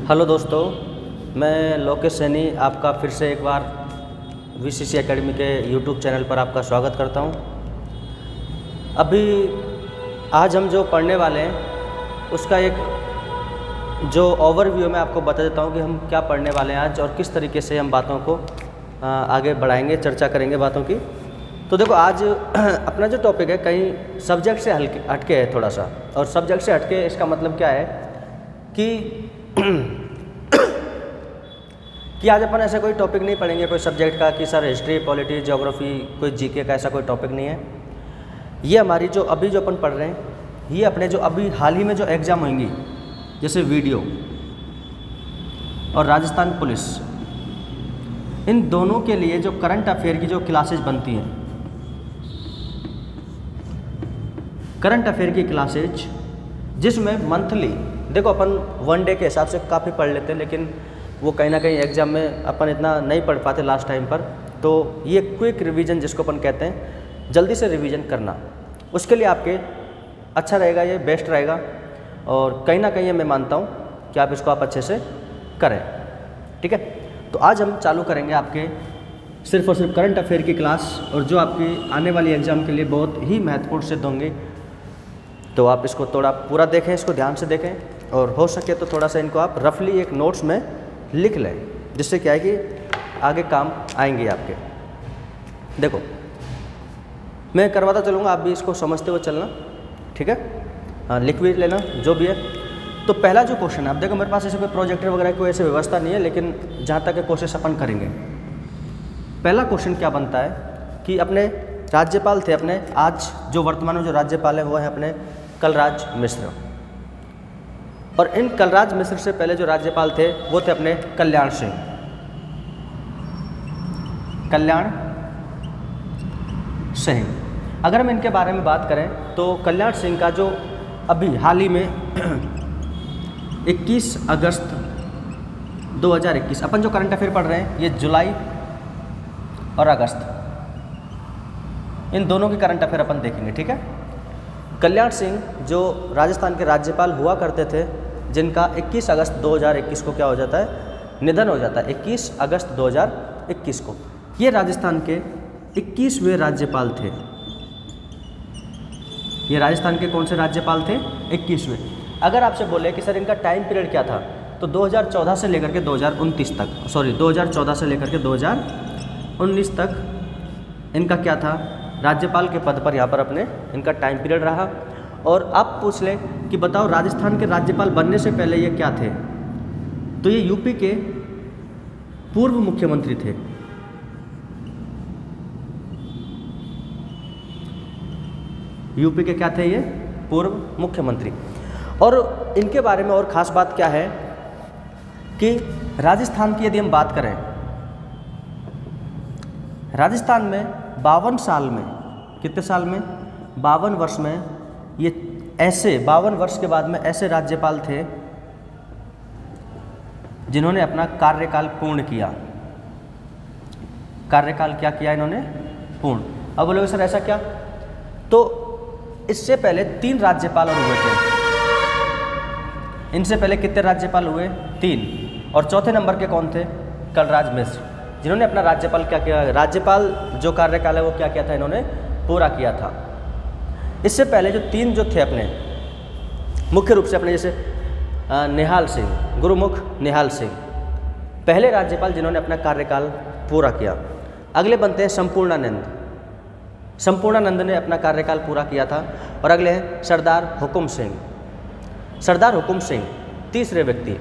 Hello दोस्तों, मैं लोकेश सैनी आपका फिर से एक बार वीसीसी एकेडमी के यूट्यूब चैनल पर आपका स्वागत करता हूं। अभी आज हम जो पढ़ने वाले हैं उसका एक जो ओवरव्यू मैं आपको बता देता हूं कि हम क्या पढ़ने वाले हैं आज और किस तरीके से हम बातों को आगे बढ़ाएंगे, चर्चा करेंगे बातों की। तो देखो, आज अपना जो टॉपिक है कहीं सब्जेक्ट से हटके है थोड़ा सा, और सब्जेक्ट से हटके इसका मतलब क्या है कि आज अपन ऐसा कोई टॉपिक नहीं पढ़ेंगे कोई सब्जेक्ट का कि सर हिस्ट्री, पॉलिटी, ज्योग्राफी, कोई जीके का, ऐसा कोई टॉपिक नहीं है। ये हमारी जो अभी जो अपन पढ़ रहे हैं, ये अपने जो अभी हाल ही में जो एग्ज़ाम होंगी, जैसे वीडियो और राजस्थान पुलिस, इन दोनों के लिए जो करंट अफेयर की जो क्लासेज बनती हैं, करंट अफेयर की क्लासेज जिसमें मंथली, देखो अपन वन डे के हिसाब से काफ़ी पढ़ लेते हैं, लेकिन वो कहीं ना कहीं एग्ज़ाम में अपन इतना नहीं पढ़ पाते लास्ट टाइम पर। तो ये क्विक रिवीजन जिसको अपन कहते हैं, जल्दी से रिवीजन करना, उसके लिए आपके अच्छा रहेगा, ये बेस्ट रहेगा। और कहीं ना कहीं मैं मानता हूँ कि आप इसको अच्छे से करें, ठीक है। तो आज हम चालू करेंगे आपके सिर्फ और सिर्फ करंट अफेयर की क्लास, और जो आपकी आने वाली एग्ज़ाम के लिए बहुत ही महत्वपूर्ण सिद्ध होंगे। तो आप इसको थोड़ा पूरा देखें, इसको ध्यान से देखें, और हो सके तो थोड़ा सा इनको आप रफली एक नोट्स में लिख लें, जिससे क्या है कि आगे काम आएंगे आपके। देखो, मैं करवाता चलूँगा, आप भी इसको समझते हुए चलना, ठीक है। हाँ, लिख भी लेना जो भी है। तो पहला जो क्वेश्चन है, आप देखो मेरे पास ऐसे कोई प्रोजेक्टर वगैरह कोई ऐसी व्यवस्था नहीं है, लेकिन जहाँ तक कोशिश अपन करेंगे। पहला क्वेश्चन क्या बनता है कि अपने राज्यपाल थे अपने, आज जो वर्तमान में जो राज्यपाल है वो है अपने कलराज मिश्र, और इन कलराज मिश्र से पहले जो राज्यपाल थे वो थे अपने कल्याण सिंह। कल्याण सिंह, अगर हम इनके बारे में बात करें तो कल्याण सिंह का जो अभी हाल ही में 21 अगस्त 2021, अपन जो करंट अफेयर पढ़ रहे हैं ये जुलाई और अगस्त, इन दोनों के करंट अफेयर अपन देखेंगे, ठीक है। कल्याण सिंह जो राजस्थान के राज्यपाल हुआ करते थे, जिनका 21 अगस्त 2021 को क्या हो जाता है, निधन हो जाता है। 21 अगस्त 2021 को ये राजस्थान के 21वें राज्यपाल थे। ये राजस्थान के कौन से राज्यपाल थे? 21वें। अगर आपसे बोले कि सर इनका टाइम पीरियड क्या था, तो 2014 से लेकर के 2029 तक, 2014 से लेकर के 2019 तक इनका क्या था, राज्यपाल के पद पर यहाँ पर अपने इनका टाइम पीरियड रहा। और आप पूछ लें कि बताओ राजस्थान के राज्यपाल बनने से पहले ये क्या थे, तो ये यूपी के पूर्व मुख्यमंत्री थे। यूपी के क्या थे ये? पूर्व मुख्यमंत्री। और इनके बारे में और ख़ास बात क्या है कि राजस्थान की यदि हम बात करें, राजस्थान में 52 साल में, कितने साल में? 52 वर्ष में, ये ऐसे 52 वर्ष के बाद में ऐसे राज्यपाल थे जिन्होंने अपना कार्यकाल पूर्ण किया। कार्यकाल क्या किया इन्होंने? पूर्ण। अब बोलोगे सर ऐसा क्या? तो इससे पहले 3 राज्यपाल और हुए थे। इनसे पहले कितने राज्यपाल हुए? 3। और चौथे नंबर के कौन थे? कलराज मिश्र, जिन्होंने अपना राज्यपाल क्या किया, राज्यपाल जो कार्यकाल है वो क्या किया था, इन्होंने पूरा किया था। इससे पहले जो 3 जो थे अपने, मुख्य रूप से अपने जैसे निहाल सिंह, गुरुमुख निहाल सिंह, पहले राज्यपाल जिन्होंने अपना कार्यकाल पूरा किया। अगले बनते हैं संपूर्णानंद। संपूर्णानंद ने अपना कार्यकाल पूरा किया था। और अगले हैं सरदार हुकुम सिंह। सरदार हुकुम सिंह तीसरे व्यक्ति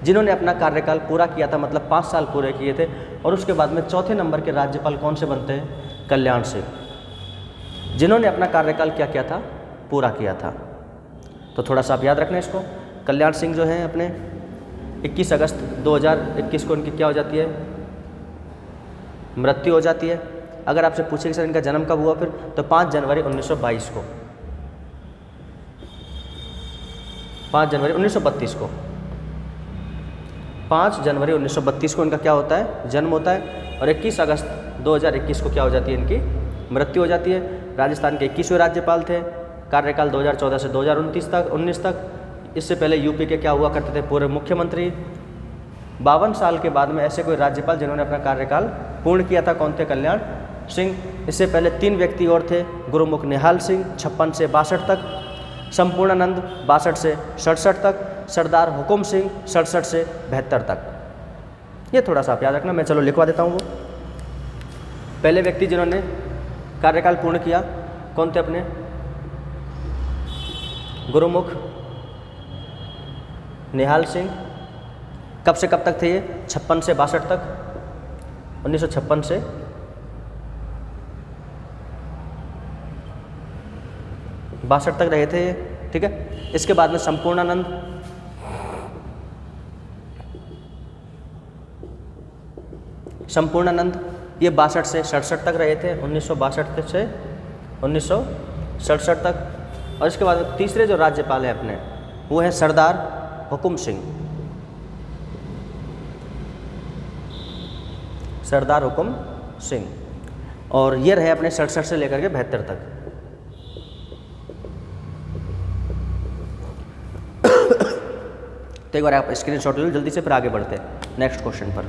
जिन्होंने अपना कार्यकाल पूरा किया था, मतलब 5 साल पूरे किए थे। और उसके बाद में चौथे नंबर के राज्यपाल कौन से बनते हैं? कल्याण सिंह, जिन्होंने अपना कार्यकाल क्या किया था? पूरा किया था। तो थोड़ा सा आप याद रखना इसको। कल्याण सिंह जो हैं अपने 21 अगस्त 2021 को इनकी क्या हो जाती है? मृत्यु हो जाती है। अगर आपसे पूछे कि सर इनका जन्म कब हुआ फिर, तो 5 जनवरी 1922 को, 5 जनवरी 1932 को, 5 जनवरी 1932 को इनका क्या होता है? जन्म होता है। और 21 अगस्त 2021 को क्या हो जाती है? इनकी मृत्यु हो जाती है। राजस्थान के 21वें राज्यपाल थे, कार्यकाल 2014 से 2019 तक। इससे पहले यूपी के क्या हुआ करते थे? पूर्व मुख्यमंत्री। 52 साल के बाद में ऐसे कोई राज्यपाल जिन्होंने अपना कार्यकाल पूर्ण किया था, कौन थे? कल्याण सिंह। इससे पहले 3 व्यक्ति और थे, गुरुमुख निहाल सिंह 56 से 62 तक, संपूर्णानंद 62 से 67 तक, सरदार हुकुम सिंह 67 से 72 तक। ये थोड़ा सा आप याद रखना, मैं चलो लिखवा देता हूँ। वो पहले व्यक्ति जिन्होंने कार्यकाल पूर्ण किया कौन थे? अपने गुरुमुख निहाल सिंह। कब से कब तक थे ये? 56 से 62 तक, 1956 से 62 तक रहे थे ये, ठीक है। इसके बाद में संपूर्णानंद, ये 62 से 67 तक रहे थे, 1962 से 1967 तक। और इसके बाद में तीसरे जो राज्यपाल हैं अपने, वो हैं सरदार हुकुम सिंह, सरदार हुकुम सिंह, और ये रहे अपने 67 से लेकर के 72 तक। तो एक बार आप स्क्रीनशॉट ले लो जल्दी से, फिर आगे बढ़ते हैं नेक्स्ट क्वेश्चन पर।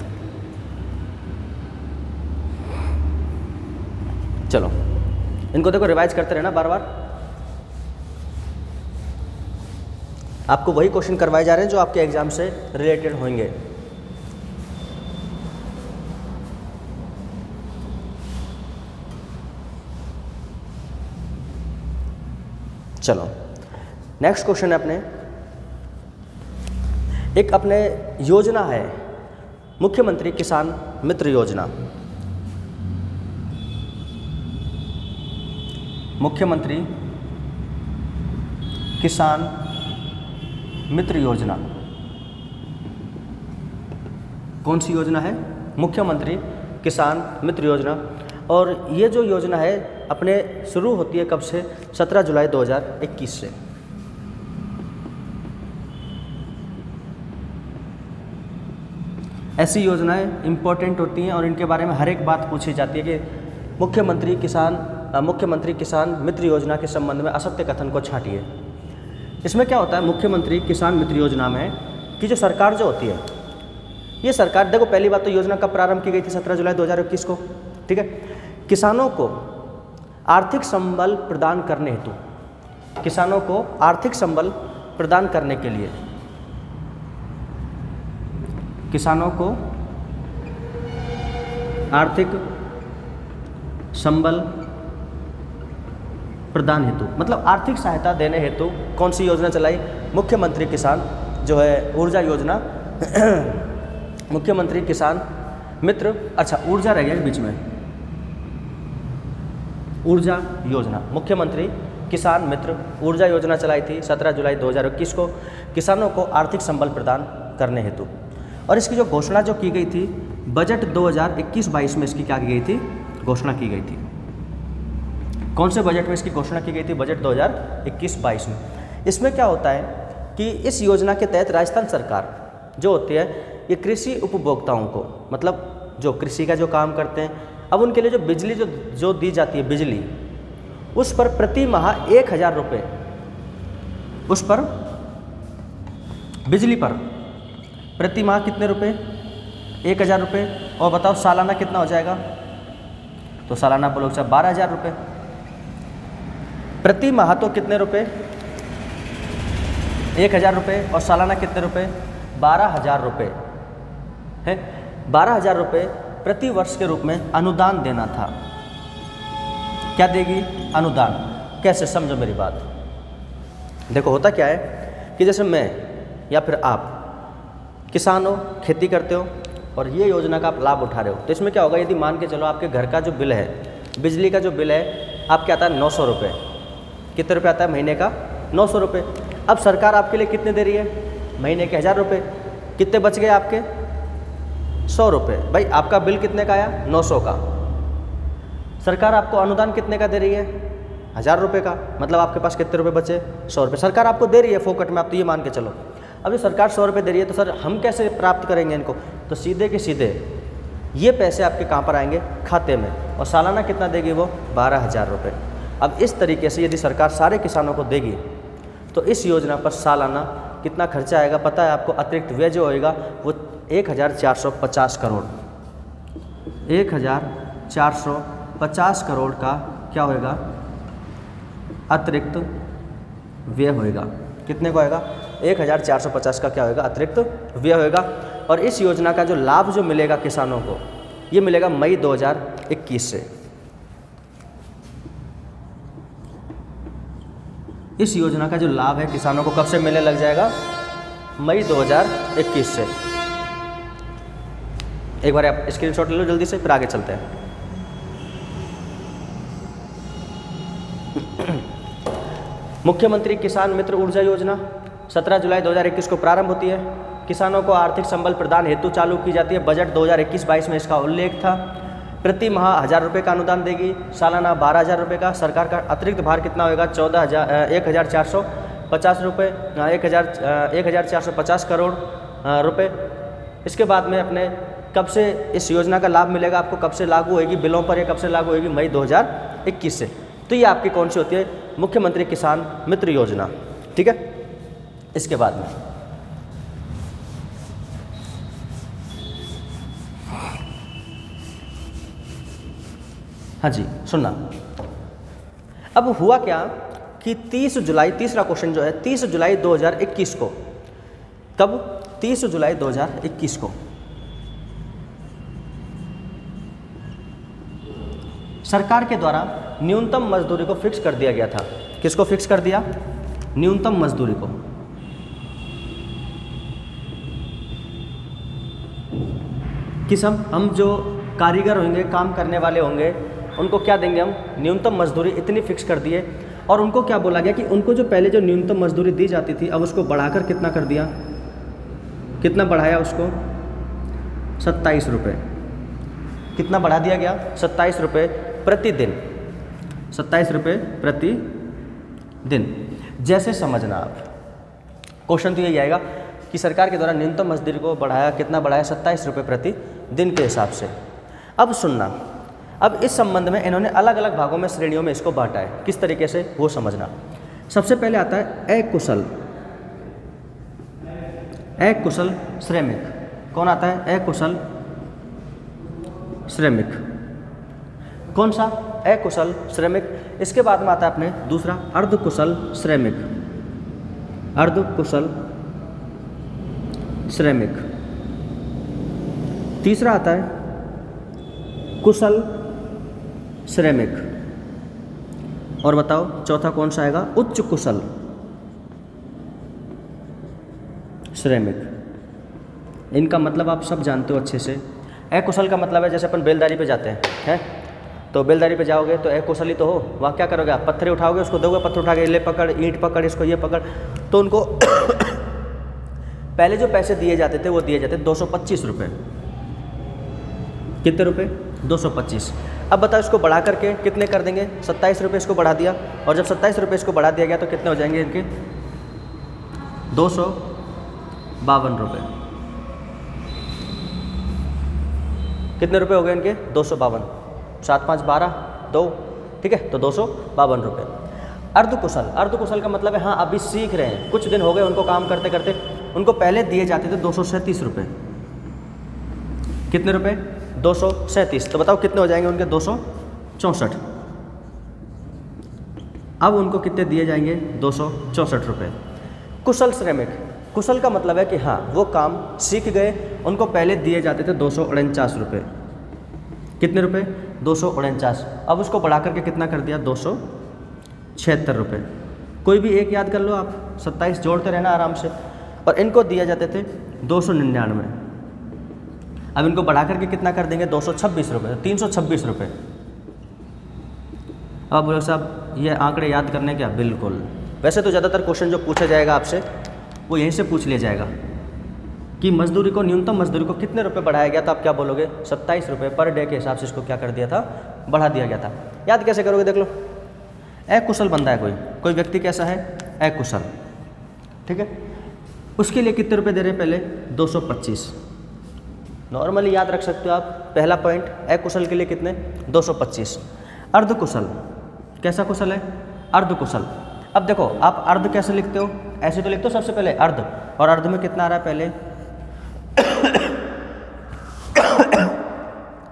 चलो इनको देखो, रिवाइज करते रहना बार बार। आपको वही क्वेश्चन करवाए जा रहे हैं जो आपके एग्जाम से रिलेटेड होंगे। चलो नेक्स्ट क्वेश्चन है अपने, एक अपने योजना है मुख्यमंत्री किसान मित्र योजना। मुख्यमंत्री किसान मित्र योजना कौन सी योजना है? मुख्यमंत्री किसान मित्र योजना। और ये जो योजना है अपने शुरू होती है कब से? 17 जुलाई 2021 से। ऐसी योजनाएं इम्पोर्टेंट होती हैं और इनके बारे में हर एक बात पूछी जाती है कि मुख्यमंत्री किसान मित्र योजना के संबंध में असत्य कथन को छांटिए। इसमें क्या होता है मुख्यमंत्री किसान मित्र योजना में कि जो सरकार जो होती है, ये सरकार, देखो पहली बात तो योजना कब प्रारंभ की गई थी? 17 जुलाई 2021 को, ठीक है। किसानों को आर्थिक संबल प्रदान करने हेतु, किसानों को आर्थिक संबल प्रदान करने के लिए, किसानों को आर्थिक संबल प्रदान हेतु, मतलब आर्थिक सहायता देने हेतु कौन सी योजना चलाई? मुख्यमंत्री किसान जो है ऊर्जा योजना। मुख्यमंत्री किसान मित्र, अच्छा ऊर्जा रह गया बीच में, ऊर्जा योजना, मुख्यमंत्री किसान मित्र ऊर्जा योजना चलाई थी 17 जुलाई 2021 को किसानों को आर्थिक संबल प्रदान करने हेतु। और इसकी जो घोषणा जो की गई थी बजट 2021-22 में इसकी क्या की गई थी? घोषणा की गई थी। कौन से बजट में इसकी घोषणा की गई थी? बजट 2021-22 में। इसमें क्या होता है कि इस योजना के तहत राजस्थान सरकार जो होती है ये कृषि उपभोक्ताओं को, मतलब जो कृषि का जो काम करते हैं, अब उनके लिए जो बिजली जो दी जाती है बिजली, उस पर प्रति माह 1000 रुपये, उस पर बिजली पर प्रति माह कितने रुपए? 1000 रुपये। और बताओ सालाना कितना हो जाएगा? तो सालाना बोलो 12,000 रुपये। प्रति माह तो कितने रुपए? 1000 रुपये। और सालाना कितने रुपए? 12,000 रुपये है। 12,000 रुपये प्रति वर्ष के रूप में अनुदान देना था। क्या देगी? अनुदान। कैसे? समझो मेरी बात। देखो होता क्या है कि जैसे मैं या फिर आप किसान हो, खेती करते हो और ये योजना का आप लाभ उठा रहे हो, तो इसमें क्या होगा? यदि मान के चलो आपके घर का जो बिल है, बिजली का जो बिल है आपके आता है 900 रुपये। कितने रुपये आता है महीने का? 900 रुपये। अब सरकार आपके लिए कितने दे रही है? महीने के 1000 रुपये। कितने बच गए आपके? 100 रुपये। भाई आपका बिल कितने का आया? 900 का। सरकार आपको अनुदान कितने का दे रही है? 1000 रुपये का। मतलब आपके पास कितने रुपये बचे? 100 रुपये। सरकार आपको दे रही है फोकट में, आप तो ये मान के चलो। अब जो सरकार 100 रुपये दे रही है तो सर हम कैसे प्राप्त करेंगे इनको? तो सीधे के सीधे ये पैसे आपके कहाँ पर आएंगे? खाते में। और सालाना कितना देगी वो? 12,000 रुपये। अब इस तरीके से यदि सरकार सारे किसानों को देगी तो इस योजना पर सालाना कितना खर्चा आएगा पता है आपको? अतिरिक्त व्यय जो होएगा वो 1450 करोड़, 1450 करोड़ का क्या होएगा? अतिरिक्त व्यय होएगा। कितने को होएगा? 1450 का क्या होएगा? अतिरिक्त व्यय होएगा। और इस योजना का जो लाभ जो मिलेगा किसानों को, ये मिलेगा मई 2021 से। इस योजना का जो लाभ है किसानों को कब से मिलने लग जाएगा? मई 2021 से। एक बार आप स्क्रीनशॉट ले लो जल्दी से, फिर आगे चलते हैं। मुख्यमंत्री किसान मित्र ऊर्जा योजना 17 जुलाई 2021 को प्रारंभ होती है। किसानों को आर्थिक संबल प्रदान हेतु चालू की जाती है। बजट 2021-22 में इसका उल्लेख था। प्रति माह 1000 रुपये का अनुदान देगी, सालाना 12,000 रुपये का। सरकार का अतिरिक्त भार कितना होगा? 1450 रुपये, 1450 करोड़ रुपये। इसके बाद में अपने कब से इस योजना का लाभ मिलेगा आपको? कब से लागू होगी बिलों पर? ये कब से लागू होगी? मई 2021 से। तो ये आपकी कौन सी होती है? मुख्यमंत्री किसान मित्र योजना। ठीक है, इसके बाद में हाँ जी सुनना। अब हुआ क्या कि 30 जुलाई, तीसरा क्वेश्चन जो है 30 जुलाई 2021 को, कब? 30 जुलाई 2021 को सरकार के द्वारा न्यूनतम मजदूरी को फिक्स कर दिया गया था। किसको फिक्स कर दिया? न्यूनतम मजदूरी को। किस हम जो कारीगर होंगे, काम करने वाले होंगे, उनको क्या देंगे हम? न्यूनतम मजदूरी इतनी फिक्स कर दिए। और उनको क्या बोला गया कि उनको जो पहले जो न्यूनतम मजदूरी दी जाती थी, अब उसको बढ़ाकर कितना कर दिया? कितना बढ़ाया उसको? 27 रुपये। कितना बढ़ा दिया गया? 27 रुपये प्रतिदिन। 27 रुपये प्रतिदिन। जैसे समझना आप, क्वेश्चन तो यही आएगा कि सरकार के द्वारा न्यूनतम मजदूरी को बढ़ाया, कितना बढ़ाया? 27 रुपये प्रतिदिन के हिसाब से। अब सुनना, अब इस संबंध में इन्होंने अलग अलग भागों में, श्रेणियों में इसको बांटा है। किस तरीके से वो समझना। सबसे पहले आता है अकुशल, अकुशल श्रमिक। कौन आता है? अकुशल श्रमिक। कौन सा? अकुशल श्रमिक। इसके बाद में आता है अपने दूसरा अर्धकुशल श्रमिक, अर्धकुशल श्रमिक। तीसरा आता है कुशल श्रमिक। और बताओ चौथा कौन सा आएगा? उच्च कुशल श्रमिक। इनका मतलब आप सब जानते हो अच्छे से। अकुशल का मतलब है जैसे अपन बेलदारी पे जाते हैं, तो बेलदारी पे जाओगे तो अकुशल ही तो हो। वहाँ क्या करोगे आप? पत्थर उठाओगे, उसको दोगे, पत्थर उठा के ले पकड़, ईंट पकड़, इसको ये पकड़। तो उनको पहले जो पैसे दिए जाते थे वो दिए जाते 225 रुपये। कितने रुपये? 225। अब बताओ इसको बढ़ा करके कितने कर देंगे? 27 रुपये इसको बढ़ा दिया। और जब 27 रुपये इसको बढ़ा दिया गया तो कितने हो जाएंगे इनके? 252 रुपये। कितने रुपए हो गए इनके? 252। 7 5 12 2, ठीक है, तो 252 रुपये। अर्धकुशल, अर्धकुशल का मतलब है हाँ अभी सीख रहे हैं, कुछ दिन हो गए उनको काम करते करते। उनको पहले दिए जाते थे 237 रुपये। कितने रुपए? 237। तो बताओ कितने हो जाएंगे उनके? 264। अब उनको कितने दिए जाएंगे? 264 रुपये। कुशल श्रमिक, कुशल का मतलब है कि हाँ वो काम सीख गए, उनको पहले दिए जाते थे 249 रुपये। कितने रुपए? 249। अब उसको बढ़ा करके कितना कर दिया? 276 रुपये। कोई भी एक याद कर लो आप, 27 जोड़ते रहना आराम से। और इनको दिए जाते थे 299। अब इनको बढ़ा करके कितना कर देंगे? 226 रुपये, 326 रुपये। अब बोलो साहब ये आंकड़े याद करने क्या? बिल्कुल। वैसे तो ज़्यादातर क्वेश्चन जो पूछा जाएगा आपसे वो यहीं से पूछ लिया जाएगा कि मजदूरी को, न्यूनतम मजदूरी को कितने रुपए बढ़ाया गया था। आप क्या बोलोगे? 27 रुपये पर डे के हिसाब से इसको क्या कर दिया था? बढ़ा दिया गया था। याद कैसे करोगे? देख लो, अकुशल बंदा है कोई व्यक्ति कैसा है? अकुशल, ठीक है। उसके लिए कितने रुपए दे रहे हैं? पहले 225। नॉर्मली याद रख सकते हो आप। पहला पॉइंट, अकुशल के लिए कितने? 225। अर्धकुशल, कैसा कुशल है? अर्धकुशल। अब देखो आप अर्ध कैसे लिखते हो, ऐसे तो लिखते हो सबसे पहले अर्ध, और अर्ध में कितना आ रहा है पहले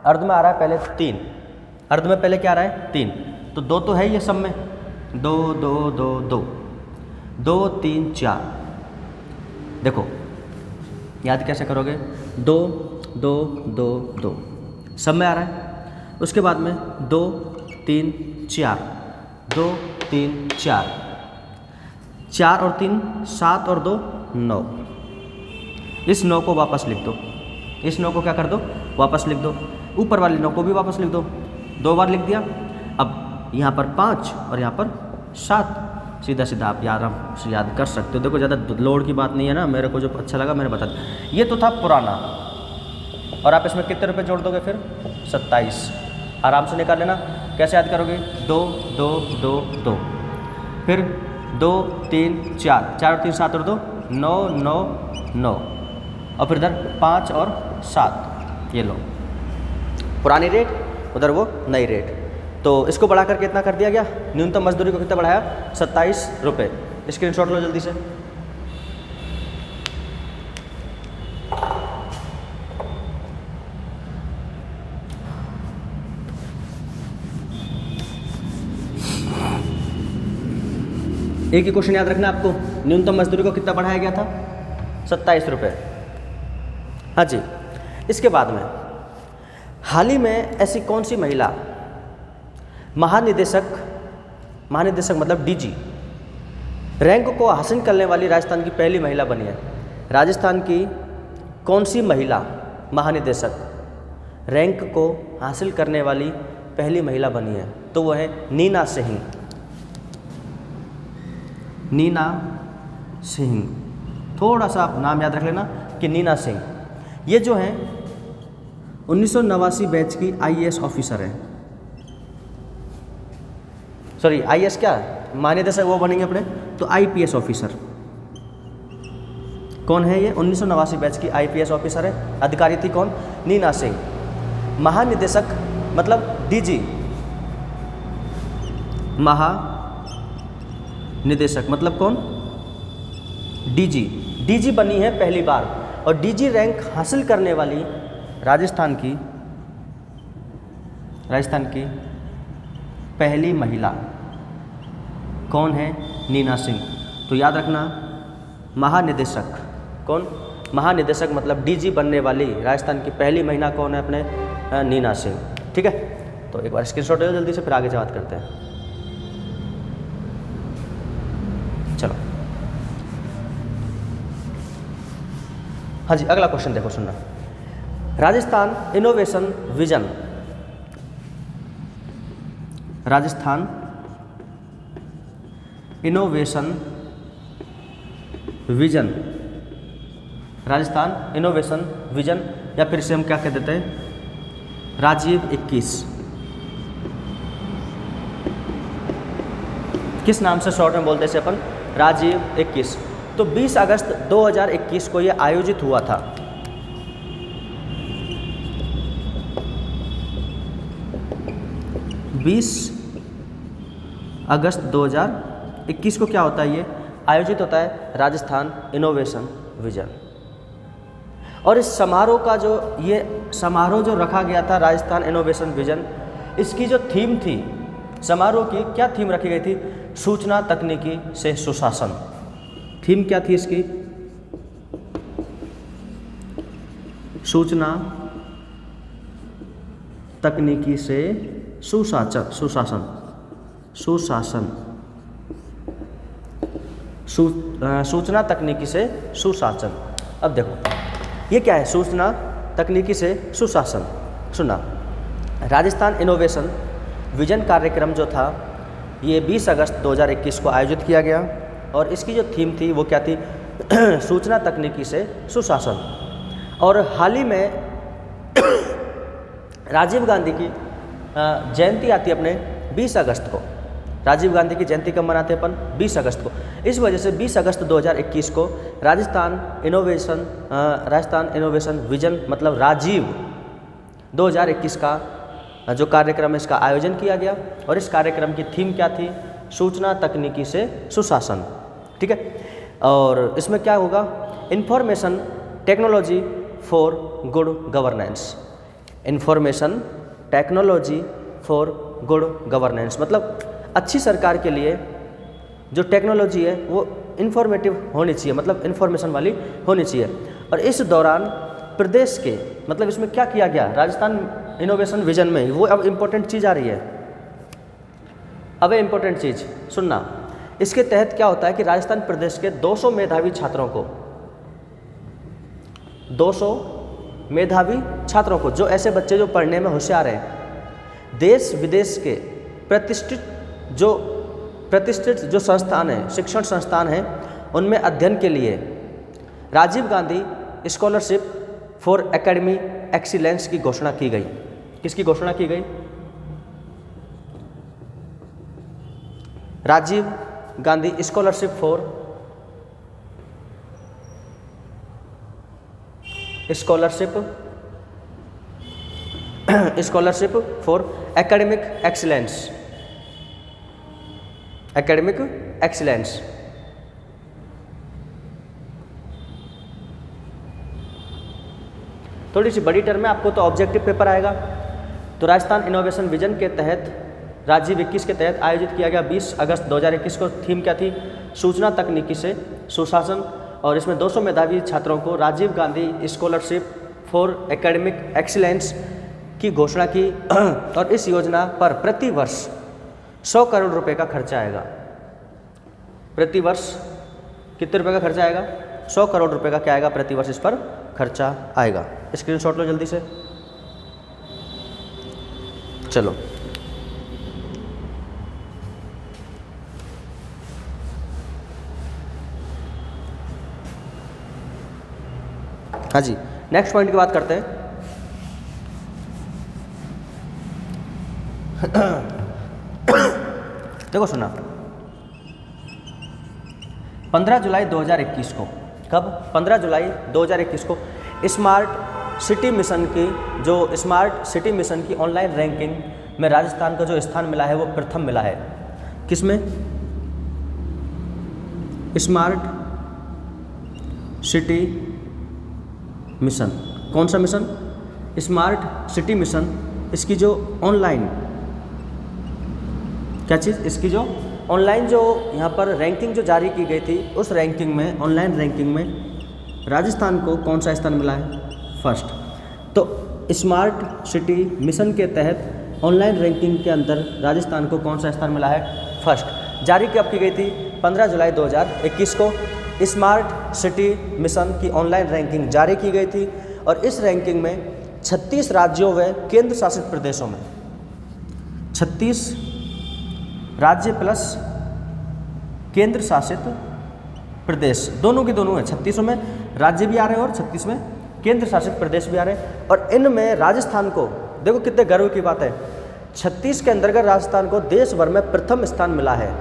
अर्ध में आ रहा है पहले 3, अर्ध में पहले क्या आ रहा है 3, तो 2 तो है ये सब में, 2 2 2 2 2 3 4। देखो याद कैसे करोगे, 2 2 2 2 सब में आ रहा है, उसके बाद में 2 3 4 2 3 4 4 और 3 7 और 2 9, इस 9 को वापस लिख दो, इस 9 को क्या कर दो वापस लिख दो, ऊपर वाले 9 को भी वापस लिख दो, 2 बार लिख दिया। अब यहाँ पर 5 और यहाँ पर 7, सीधा सीधा आप आराम से याद कर सकते हो। देखो ज़्यादा लोड की बात नहीं है ना, मेरे को जो अच्छा लगा मैंने बता दिया। ये तो था पुराना, और आप इसमें कितने रुपए जोड़ दोगे फिर 27, आराम से निकाल लेना। कैसे याद करोगे, 2 2 2 2 फिर 2 3 4 4 और 3 7 और 2 9 9 9 और फिर इधर 5 और 7, ये लो पुरानी रेट, उधर वो नई रेट। तो इसको बढ़ा कर कितना कर दिया गया, न्यूनतम मजदूरी को कितना बढ़ाया 27 रुपये। स्क्रीनशॉट लो जल्दी से। एक ही क्वेश्चन याद रखना आपको, न्यूनतम मजदूरी को कितना बढ़ाया गया था 27 रुपये। हाँ जी, इसके बाद में हाल ही में ऐसी कौन सी महिला महानिदेशक मतलब डीजी रैंक को हासिल करने वाली राजस्थान की पहली महिला बनी है। राजस्थान की कौन सी महिला महानिदेशक रैंक को हासिल करने वाली पहली महिला बनी है, तो वो है नीना सिंह। नीना सिंह, थोड़ा सा आप नाम याद रख लेना कि नीना सिंह ये जो है 1989 बैच की आईएएस ऑफिसर है। सॉरी आईएएस क्या महानिदेशक वो बनेंगे अपने, तो आईपीएस ऑफिसर। कौन है ये 1989 बैच की आईपीएस ऑफिसर है। अधिकारी थी कौन, नीना सिंह। महानिदेशक मतलब डीजी, महानिदेशक मतलब कौन, डीजी। डीजी बनी है पहली बार, और डीजी रैंक हासिल करने वाली राजस्थान की पहली महिला कौन है, नीना सिंह। तो याद रखना महानिदेशक कौन, महानिदेशक मतलब डीजी बनने वाली राजस्थान की पहली महिला कौन है, अपने नीना सिंह। ठीक है, तो एक बार स्क्रीनशॉट ले लो जल्दी से, फिर आगे से बात करते हैं। चलो हाँ जी, अगला क्वेश्चन देखो, सुनना। Rajasthan innovation vision, Rajasthan innovation vision, Rajasthan innovation vision, या फिर इसे हम क्या कह देते हैं, राजीव 21। किस नाम से शॉर्ट में बोलते हैं इसे अपन, राजीव 21। तो 20 अगस्त 2021 को ये आयोजित हुआ था। अगस्त 2021 को क्या होता है, ये आयोजित होता है राजस्थान इनोवेशन विजन। और इस समारोह का जो ये समारोह जो रखा गया था राजस्थान इनोवेशन विजन, इसकी जो थीम थी समारोह की, क्या थीम रखी गई थी, सूचना तकनीकी से सुशासन। थीम क्या थी इसकी, सूचना तकनीकी से सुशासन, सूचना तकनीकी से सुशासन। अब देखो ये क्या है, सूचना तकनीकी से सुशासन। सुना, राजस्थान इनोवेशन विजन कार्यक्रम जो था ये 20 अगस्त 2021 को आयोजित किया गया, और इसकी जो थीम थी वो क्या थी, सूचना तकनीकी से सुशासन। और हाल ही में राजीव गांधी की जयंती आती है अपने 20 अगस्त को। राजीव गांधी की जयंती कब मनाते हैं अपन, 20 अगस्त को। इस वजह से 20 अगस्त 2021 को राजस्थान इनोवेशन विजन मतलब राजीव 2021 का जो कार्यक्रम है इसका आयोजन किया गया। और इस कार्यक्रम की थीम क्या थी, सूचना तकनीकी से सुशासन। ठीक है, और इसमें क्या होगा, information technology for good governance. Information technology for good governance मतलब अच्छी सरकार के लिए जो टेक्नोलॉजी है वो इंफॉर्मेटिव होनी चाहिए, मतलब इंफॉर्मेशन वाली होनी चाहिए। और इस दौरान प्रदेश के मतलब इसमें क्या किया गया, राजस्थान इनोवेशन विजन में वो अब इम्पोर्टेंट चीज़ आ रही है। अब इम्पोर्टेंट चीज़ सुनना, इसके तहत क्या होता है कि राजस्थान प्रदेश के 200 मेधावी छात्रों को 200 मेधावी छात्रों को जो ऐसे बच्चे जो पढ़ने में होशियार हैं, देश विदेश के प्रतिष्ठित जो संस्थान हैं, शिक्षण संस्थान हैं, उनमें अध्ययन के लिए Rajiv Gandhi scholarship for academy excellence की घोषणा की गई। किसकी घोषणा की गई? Rajiv Gandhi scholarship for academic excellence. थोड़ी सी बड़ी टर्म है, आपको तो ऑब्जेक्टिव पेपर आएगा। तो राजस्थान इनोवेशन विजन के तहत राजीव 21 के तहत आयोजित किया गया 20 अगस्त 2021 को। थीम क्या थी? सूचना तकनीकी से सुशासन। और इसमें 200 मेधावी छात्रों को Rajiv Gandhi scholarship for academic excellence की घोषणा की। और इस योजना पर प्रति वर्ष 100 करोड़ रुपए का खर्चा आएगा। प्रति वर्ष कितने रुपए का खर्चा आएगा? 100 करोड़ रुपए का क्या आएगा? प्रति वर्ष इस पर खर्चा आएगा। स्क्रीनशॉट लो जल्दी से। चलो हाँ जी, नेक्स्ट पॉइंट की बात करते हैं। देखो सुना, 15 जुलाई 2021 को, कब? 15 जुलाई 2021 को स्मार्ट सिटी मिशन की ऑनलाइन रैंकिंग में राजस्थान का जो स्थान मिला है वो प्रथम मिला है। किसमें? Smart city mission. कौन सा मिशन? Smart city mission. इसकी जो ऑनलाइन क्या चीज़, इसकी जो ऑनलाइन जो यहाँ पर रैंकिंग जो जारी की गई थी, उस रैंकिंग में, ऑनलाइन रैंकिंग में राजस्थान को कौन सा स्थान मिला है? फर्स्ट। तो स्मार्ट सिटी मिशन के तहत ऑनलाइन रैंकिंग के अंदर राजस्थान को कौन सा स्थान मिला है? फर्स्ट। जारी कब की गई थी? 15 जुलाई 2021 को स्मार्ट सिटी मिशन की ऑनलाइन रैंकिंग जारी की गई थी। और इस रैंकिंग में 36 राज्यों व केंद्र शासित प्रदेशों में, 36 राज्य प्लस केंद्र शासित प्रदेश, दोनों की दोनों है। 36 में राज्य भी आ रहे हैं और 36 में केंद्र शासित प्रदेश भी आ रहे हैं। और इनमें राजस्थान को, देखो कितने गर्व की बात है, 36 के अंतर्गत राजस्थान को देश भर में प्रथम स्थान मिला है।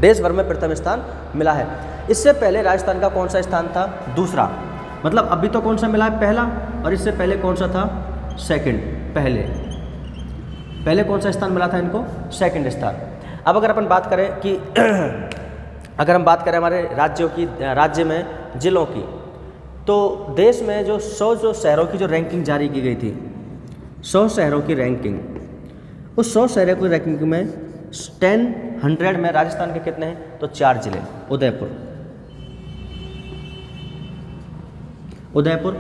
देश भर में प्रथम स्थान मिला है। इससे पहले राजस्थान का कौन सा स्थान था? दूसरा। मतलब अभी तो कौन सा मिला है? पहला। और इससे पहले कौन सा था? सेकंड। पहले कौन सा स्थान मिला था इनको? सेकंड स्थान। अब अगर अपन बात करें कि अगर हम बात करें हमारे राज्यों की, राज्य में जिलों की, तो देश में जो 100 शहरों की जो रैंकिंग जारी की गई थी, 100 शहरों की रैंकिंग, उस 100 शहरों की रैंकिंग में 100 में राजस्थान के कितने हैं? तो 4 जिले। उदयपुर,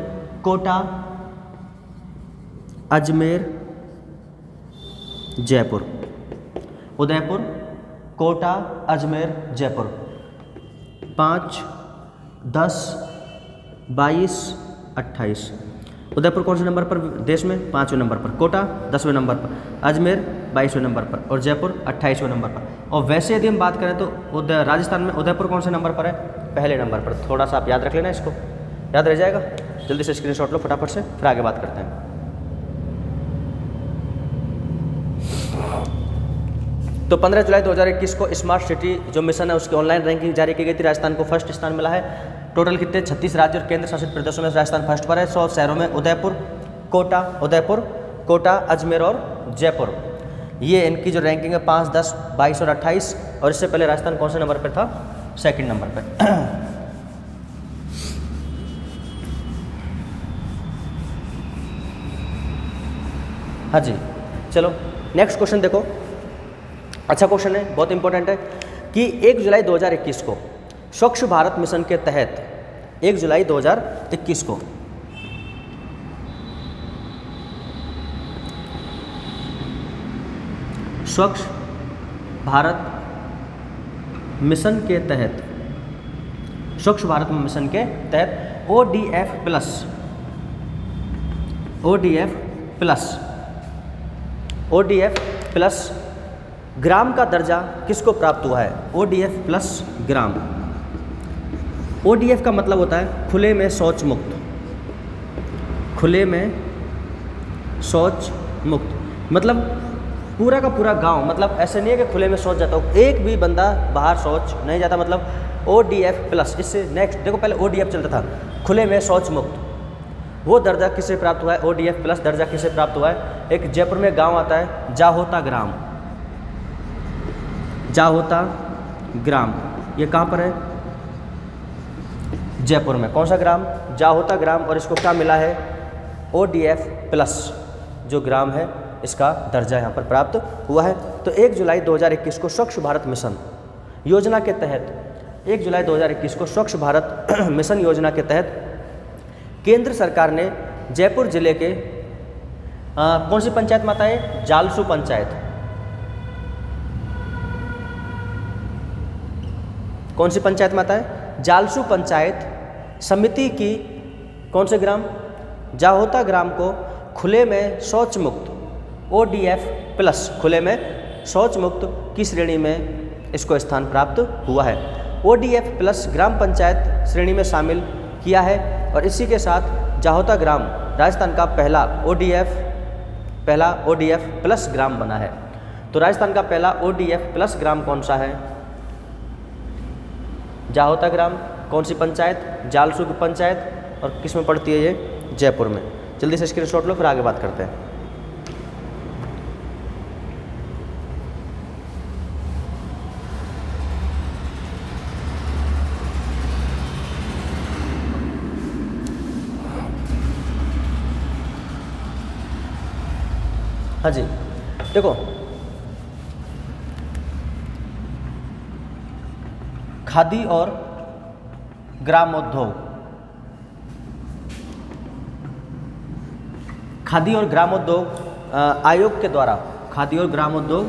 कोटा, अजमेर, जयपुर। उदयपुर, कोटा, अजमेर, जयपुर। 5, 10, 22, 28। उदयपुर कौन से नंबर पर देश में? 5वें नंबर पर। कोटा 10वें नंबर पर। अजमेर 22वें नंबर पर। और जयपुर 28वें नंबर पर। और वैसे यदि हम बात करें तो राजस्थान में उदयपुर कौन से नंबर पर है? पहले नंबर पर। थोड़ा सा आप याद रख लेना, इसको याद रह जाएगा। जल्दी से स्क्रीनशॉट लो फटाफट से, फिर आगे बात करते हैं। तो 15 जुलाई 2021 को स्मार्ट सिटी जो मिशन है उसकी ऑनलाइन रैंकिंग जारी की गई थी। राजस्थान को फर्स्ट स्थान मिला है। टोटल कितने? 36 राज्य और केंद्र शासित प्रदेशों में राजस्थान फर्स्ट पर है। 100 शहरों में उदयपुर, कोटा, अजमेर और जयपुर। ये इनकी जो रैंकिंग है 5, 10, 22 और 28, और इससे पहले राजस्थान कौन से नंबर पर था? सेकंड नंबर पर। हाँ जी, चलो नेक्स्ट क्वेश्चन देखो। अच्छा क्वेश्चन है, बहुत इंपॉर्टेंट है कि 1 जुलाई 2021 को स्वच्छ भारत मिशन के तहत 1 जुलाई 2021 को स्वच्छ भारत मिशन के तहत स्वच्छ भारत मिशन के तहत ODF प्लस ग्राम का दर्जा किसको प्राप्त हुआ है? ODF प्लस ग्राम। ODF का मतलब होता है खुले में शौच मुक्त, खुले में शौच मुक्त, मतलब पूरा का पूरा गांव, मतलब ऐसे नहीं है कि खुले में शौच जाता हो, एक भी बंदा बाहर शौच नहीं जाता, मतलब ODF प्लस। इससे नेक्स्ट देखो, पहले ODF चलता था, खुले में शौच मुक्त, वो दर्जा किसे प्राप्त हुआ है? ODF प्लस दर्जा किसे प्राप्त हुआ है? एक जयपुर में गांव आता है जाहोता ग्राम, जाहोता ग्राम, ये कहाँ पर है? जयपुर में। कौन सा ग्राम? जाहोता ग्राम। और इसको क्या मिला है? ODF प्लस जो ग्राम है इसका दर्जा यहाँ पर प्राप्त हुआ है। तो 1 जुलाई 2021 को स्वच्छ भारत मिशन योजना के तहत 1 जुलाई 2021 को स्वच्छ भारत मिशन योजना के तहत केंद्र सरकार ने जयपुर जिले के कौन सी पंचायत में आता है? जालसू पंचायत। कौन सी पंचायत में आता है? जालसू पंचायत समिति की कौन से ग्राम? जाहोता ग्राम को खुले में शौच मुक्त ODF प्लस, खुले में शौच मुक्त की श्रेणी में इसको स्थान प्राप्त हुआ है। ODF प्लस ग्राम पंचायत श्रेणी में शामिल किया है, और इसी के साथ जाहोता ग्राम राजस्थान का पहला ODF प्लस ग्राम बना है। तो राजस्थान का पहला ODF प्लस ग्राम कौन सा है? जाहोता ग्राम। कौन सी पंचायत? जालसू की पंचायत। और किस में पड़ती है ये? जयपुर में। जल्दी से स्क्रीनशॉट लो, फिर आगे बात करते हैं। हाँ जी, देखो खादी और ग्रामोद्योग, खादी और ग्रामोद्योग आयोग के द्वारा, खादी और ग्रामोद्योग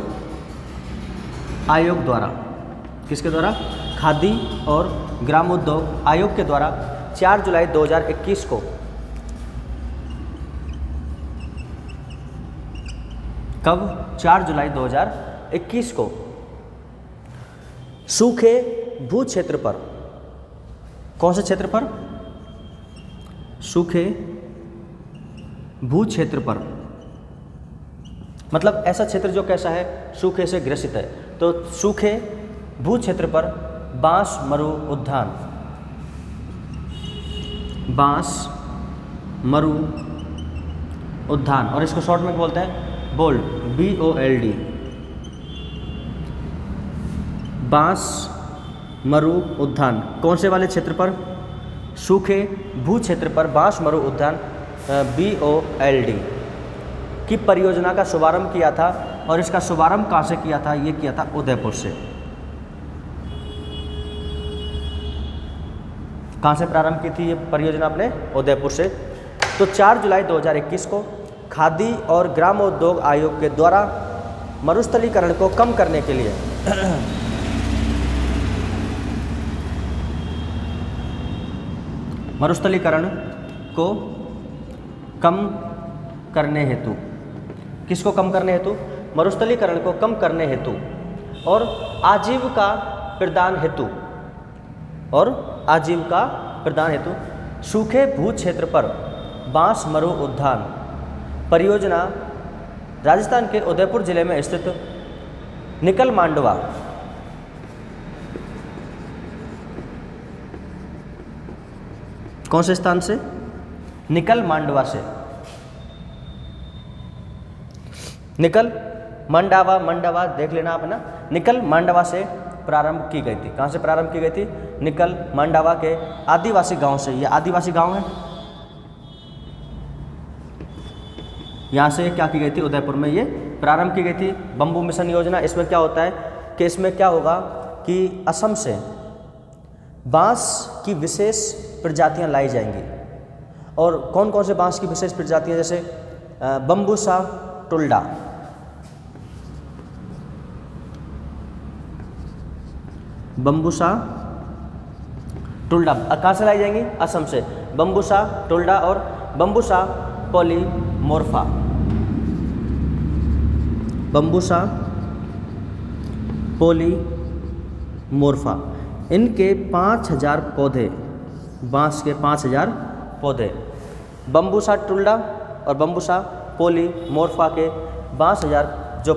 आयोग द्वारा, किसके द्वारा? खादी और ग्रामोद्योग आयोग के द्वारा 4 जुलाई 2021 को कब? 4 जुलाई 2021 को सूखे भू क्षेत्र पर, कौन से क्षेत्र पर? सूखे भू क्षेत्र पर, मतलब ऐसा क्षेत्र जो कैसा है? सूखे से ग्रसित है। तो सूखे भू क्षेत्र पर बांस मरु उद्यान, बांस मरु उद्यान, और इसको शॉर्ट में बोलते हैं बोल्ड, BOLD, बांस मरु उद्यान। कौन से वाले क्षेत्र पर? सूखे भू क्षेत्र पर बांस मरु उद्यान BOLD की परियोजना का शुभारंभ किया था। और इसका शुभारंभ कहाँ से किया था? ये किया था उदयपुर से। कहाँ से प्रारंभ की थी ये परियोजना? अपने उदयपुर से। तो 4 जुलाई 2021 को खादी और ग्रामोद्योग आयोग के द्वारा मरुस्थलीकरण को कम करने के लिए मरुस्थलीकरण को कम करने हेतु, किसको कम करने हेतु? मरुस्थलीकरण को कम करने हेतु और आजीविका प्रदान हेतु, और आजीविका प्रदान हेतु सूखे भू क्षेत्र पर बांस मरु उद्यान परियोजना राजस्थान के उदयपुर जिले में स्थित निकल मांडवा, कौन से स्थान से? निकल मांडवा से। निकल मंडावा, मंडावा देख लेना आप ना, निकल मांडवा से प्रारंभ की गई थी। कहाँ से प्रारंभ की गई थी? निकल मांडवा के आदिवासी गांव से। ये आदिवासी गांव है, यहाँ से क्या की गई थी? उदयपुर में ये प्रारंभ की गई थी। बम्बू मिशन योजना, इसमें क्या होता है कि इसमें क्या होगा कि असम से बांस की विशेष प्रजातियां लाई जाएंगी। और कौन कौन से बांस की विशेष प्रजातियां? जैसे बम्बूसा टुल्डा, बम्बूसा टुल्डा कहाँ से लाई जाएंगी? असम से। बम्बूसा टुल्डा और बम्बूसा पॉलीमोर्फा, बम्बूसा पॉलीमोर्फा, इनके 5000 पौधे, बांस के 5000 पौधे, बम्बूसा टुल्डा और बम्बूसा पॉलीमोर्फा के 5000 जो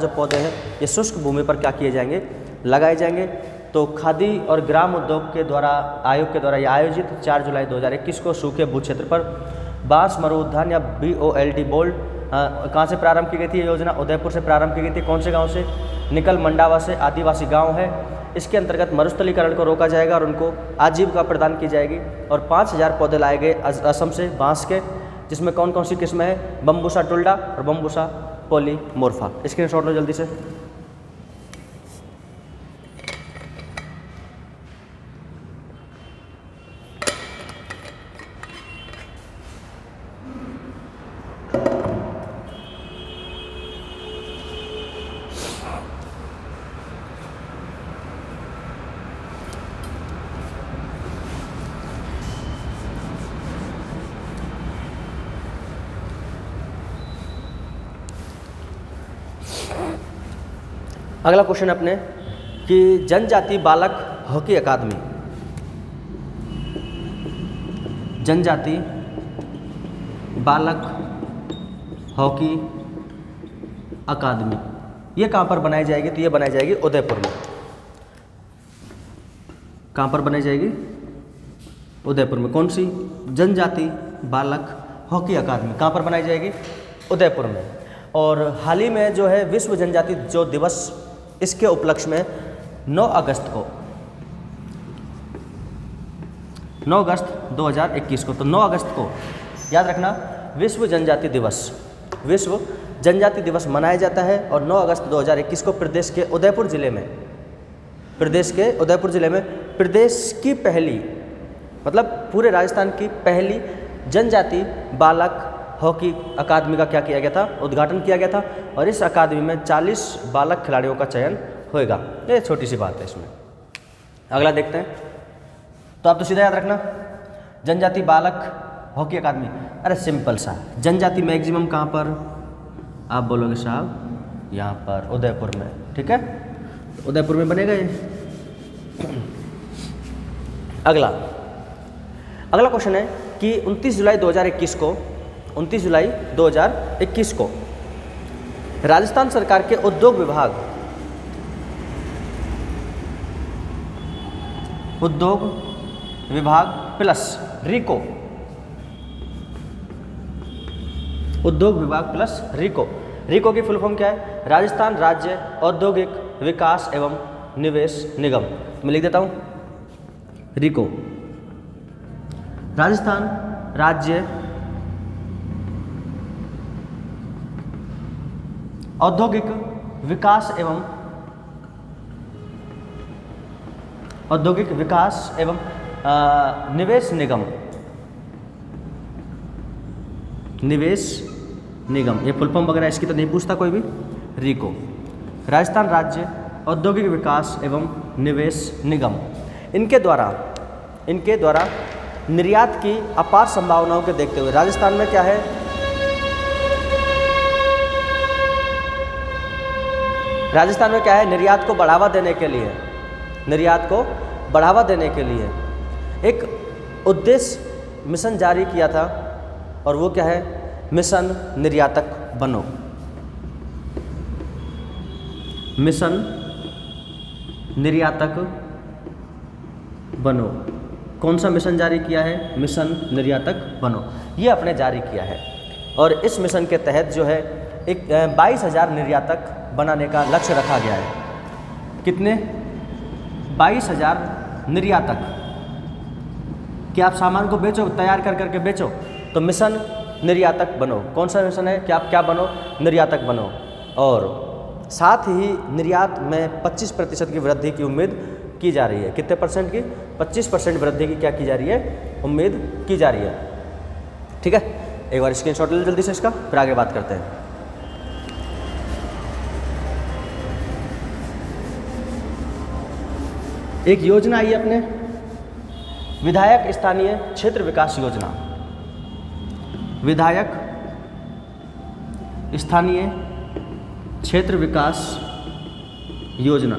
पौधे हैं ये शुष्क भूमि पर क्या किए जाएंगे? लगाए जाएंगे। तो खादी और ग्राम उद्योग के द्वारा, आयोग के द्वारा ये आयोजित 4 जुलाई 2021 को सूखे भू क्षेत्र पर बांस मरुउद्यान या BOLD बोल्ड कहाँ से प्रारंभ की गई थी? ये योजना उदयपुर से प्रारंभ की गई थी। कौन से गांव से? निकल मंडावा से, आदिवासी गांव है। इसके अंतर्गत मरुस्थलीकरण को रोका जाएगा और उनको आजीविका प्रदान की जाएगी। और 5000 पौधे लाए गए असम से बांस के, जिसमें कौन कौन सी किस्में हैं? बम्बूसा टुल्डा और बम्बूसा पॉलीमोर्फा। स्क्रीनशॉट लो जल्दी से। अगला क्वेश्चन अपने कि जनजाति बालक हॉकी अकादमी, जनजाति बालक हॉकी अकादमी ये कहाँ पर बनाई जाएगी? तो ये बनाई जाएगी उदयपुर में। कहाँ पर बनाई जाएगी? उदयपुर में। कौन सी? जनजाति बालक हॉकी अकादमी कहाँ पर बनाई जाएगी? उदयपुर में। और हाल ही में जो है विश्व जनजाति जो दिवस, इसके उपलक्ष्य में 9 अगस्त 2021 को, तो 9 अगस्त को याद रखना विश्व जनजाति दिवस, विश्व जनजाति दिवस मनाया जाता है। और 9 अगस्त 2021 को प्रदेश के उदयपुर जिले में, प्रदेश की पहली, मतलब पूरे राजस्थान की पहली जनजाति बालक हॉकी अकादमी का क्या किया गया था? उद्घाटन किया गया था। और इस अकादमी में 40 बालक खिलाड़ियों का चयन होएगा। ये छोटी सी बात है इसमें। अगला देखते हैं। तो आप तो सीधा याद रखना जनजाति बालक हॉकी अकादमी। अरे सिंपल सा, जनजाति मैक्सिमम कहाँ पर? आप बोलोगे साहब यहाँ पर उदयपुर में, ठीक है, तो उदयपुर में बनेगा ये। अगला क्वेश्चन है कि 29 जुलाई 2021 को राजस्थान सरकार के उद्योग विभाग प्लस रिको, उद्योग विभाग प्लस रिको की फुल फॉर्म क्या है? राजस्थान राज्य औद्योगिक विकास एवं निवेश निगम। तो मैं लिख देता हूँ रिको, राजस्थान राज्य औद्योगिक विकास एवं निवेश निगम, ये फुल फॉर्म वगैरह इसकी तो नहीं पूछता कोई भी। रिको, राजस्थान राज्य औद्योगिक विकास एवं निवेश निगम, इनके द्वारा निर्यात की अपार संभावनाओं के देखते हुए राजस्थान में क्या है? निर्यात को बढ़ावा देने के लिए एक उद्देश्य मिशन जारी किया था। और वो क्या है? मिशन निर्यातक बनो। मिशन निर्यातक बनो। कौन सा मिशन जारी किया है? मिशन निर्यातक बनो, ये अपने जारी किया है। और इस मिशन के तहत जो है 22,000 निर्यातक बनाने का लक्ष्य रखा गया है। कितने? 22,000 निर्यातक कि आप सामान को बेचो, तैयार कर करके बेचो। तो मिशन निर्यातक बनो। कौन सा मिशन है कि आप क्या बनो? निर्यातक बनो। और साथ ही निर्यात में 25% की वृद्धि की उम्मीद की जा रही है। कितने परसेंट की? 25% वृद्धि की क्या की जा रही है? उम्मीद की जा रही है। ठीक है, एक बार स्क्रीनशॉट ले लो जल्दी से इसका, फिर आगे बात करते हैं। एक योजना आई अपने, विधायक स्थानीय क्षेत्र विकास योजना। विधायक स्थानीय क्षेत्र विकास योजना।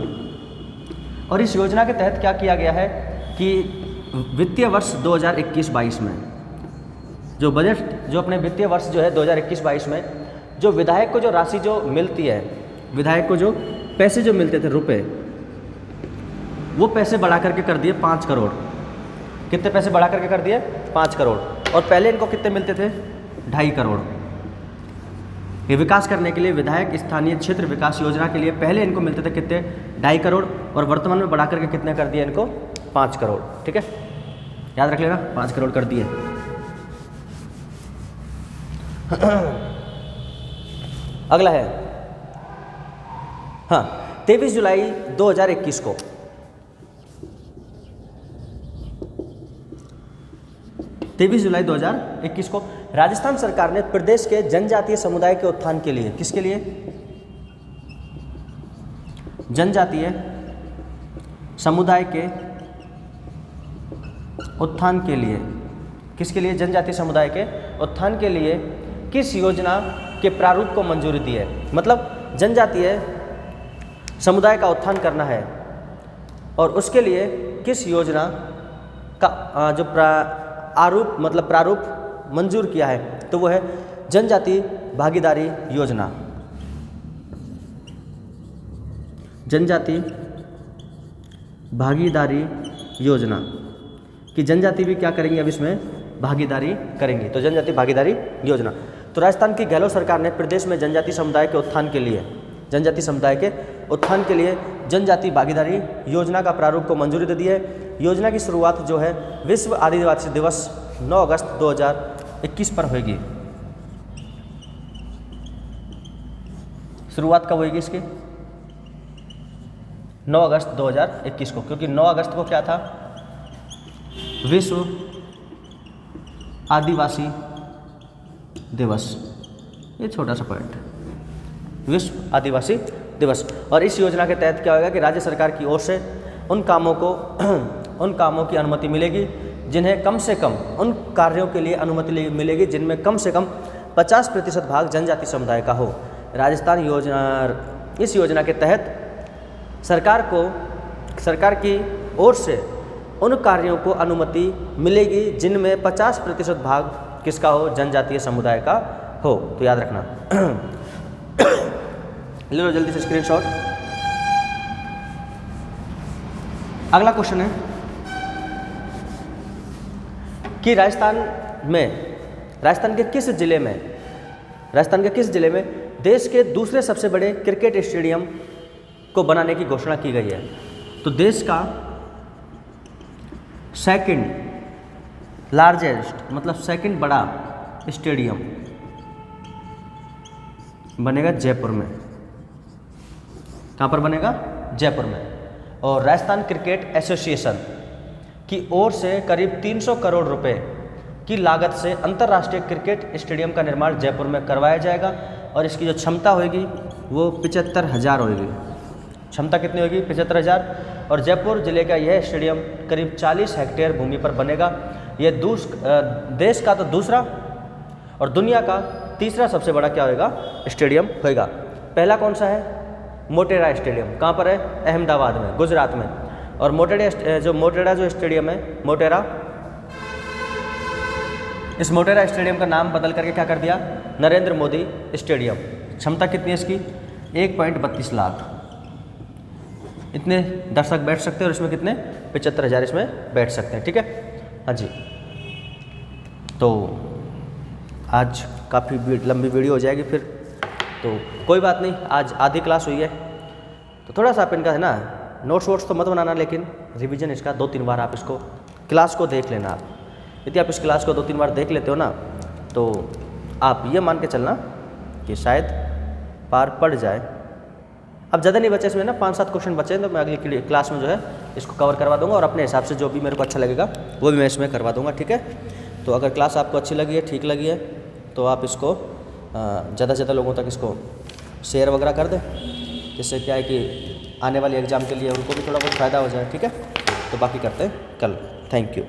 और इस योजना के तहत क्या किया गया है कि वित्तीय वर्ष 2021-22 में जो बजट, जो अपने वित्तीय वर्ष जो है 2021-22 में जो विधायक को जो राशि जो मिलती है, विधायक को जो पैसे जो मिलते थे रुपए, वो पैसे बढ़ा करके कर दिए 5 करोड़। कितने पैसे बढ़ा करके कर दिए? 5 करोड़। और पहले इनको कितने मिलते थे? 2.5 करोड़। ये विकास करने के लिए, विधायक स्थानीय क्षेत्र विकास योजना के लिए पहले इनको मिलते थे कितने? 2.5 करोड़। और वर्तमान में बढ़ा करके कितने कर दिए इनको? 5 करोड़। ठीक है, याद रख लेना, 5 करोड़ कर दिए। अगला है, हाँ, 23 जुलाई 2021 को 23 जुलाई 2021 को राजस्थान सरकार ने प्रदेश के जनजातीय समुदाय के उत्थान के लिए, किसके लिए? जनजातीय समुदाय के उत्थान के लिए, किसके लिए? जनजातीय समुदाय के उत्थान के लिए किस योजना के प्रारूप को मंजूरी दी है? मतलब जनजातीय समुदाय का उत्थान करना है और उसके लिए किस योजना का जो आरूप मतलब प्रारूप मंजूर किया है, तो वो है जनजातीय भागीदारी योजना। जनजातीय भागीदारी योजना कि जनजाति भी क्या करेंगे, अब इसमें भागीदारी करेंगी। तो जनजातीय भागीदारी योजना। तो राजस्थान की गहलोत सरकार ने प्रदेश में जनजातीय समुदाय के उत्थान के लिए, जनजातीय समुदाय के उत्थान के लिए जनजातीय भागीदारी योजना का प्रारूप को मंजूरी दे दी है। योजना की शुरुआत जो है विश्व आदिवासी दिवस 9 अगस्त 2021 पर होगी। शुरुआत कब होगी इसकी? 9 अगस्त 2021 को, क्योंकि 9 अगस्त को क्या था? विश्व आदिवासी दिवस। ये छोटा सा पॉइंट है, विश्व आदिवासी दिवस। और इस योजना के तहत क्या होगा कि राज्य सरकार की ओर से उन कामों की अनुमति मिलेगी जिन्हें कम से कम, उन कार्यों के लिए अनुमति मिलेगी जिनमें कम से कम 50% भाग जनजाति समुदाय का हो। राजस्थान योजना, इस योजना के तहत सरकार की ओर से उन कार्यों को अनुमति मिलेगी जिनमें 50% भाग किसका हो? जनजातीय समुदाय का हो। तो याद रखना। ले लो जल्दी से स्क्रीनशॉट। अगला क्वेश्चन है कि राजस्थान के किस जिले में देश के दूसरे सबसे बड़े क्रिकेट स्टेडियम को बनाने की घोषणा की गई है? तो देश का सेकंड लार्जेस्ट मतलब सेकंड बड़ा स्टेडियम बनेगा जयपुर में। कहाँ पर बनेगा? जयपुर में। और राजस्थान क्रिकेट एसोसिएशन की ओर से करीब 300 करोड़ रुपए की लागत से अंतर्राष्ट्रीय क्रिकेट स्टेडियम का निर्माण जयपुर में करवाया जाएगा। और इसकी जो क्षमता होगी वो 75,000 होगी। क्षमता कितनी होगी? 75,000। और जयपुर जिले का यह स्टेडियम करीब 40 हेक्टेयर भूमि पर बनेगा। यह देश का तो दूसरा और दुनिया का तीसरा सबसे बड़ा क्या होगा? स्टेडियम होगा। पहला कौन सा है? मोटेरा स्टेडियम। कहाँ पर है? अहमदाबाद में, गुजरात में। और मोटेरा जो स्टेडियम है, मोटेरा, इस मोटेरा स्टेडियम का नाम बदल करके क्या कर दिया? नरेंद्र मोदी स्टेडियम। क्षमता कितनी है इसकी? 1.32 लाख। इतने दर्शक बैठ सकते हैं और इसमें कितने? 75,000 इसमें बैठ सकते हैं। ठीक है, हाँ जी। तो आज काफ़ी लंबी वीडियो हो जाएगी, फिर तो कोई बात नहीं, आज आधी क्लास हुई है तो थोड़ा सा आप इनका है ना नोट्स वोट्स तो मत बनाना, लेकिन रिवीजन इसका 2-3 बार आप इसको क्लास को देख लेना। आप यदि आप इस क्लास को 2-3 बार देख लेते हो ना तो आप ये मान के चलना कि शायद पार पड़ जाए। अब ज़्यादा नहीं बचे इसमें ना, 5-7 क्वेश्चन बचे हैं, तो मैं अगली क्लास में जो है इसको कवर करवा दूंगा और अपने हिसाब से जो भी मेरे को अच्छा लगेगा वो भी मैं इसमें करवा दूंगा, ठीक है। तो अगर क्लास आपको अच्छी लगी है, ठीक लगी है, तो आप इसको ज़्यादा से ज़्यादा लोगों तक इसको शेयर वगैरह कर दें, जिससे क्या है कि आने वाले एग्ज़ाम के लिए उनको भी थोड़ा बहुत फ़ायदा हो जाए, ठीक है। तो बाकी करते हैं कल। Thank you.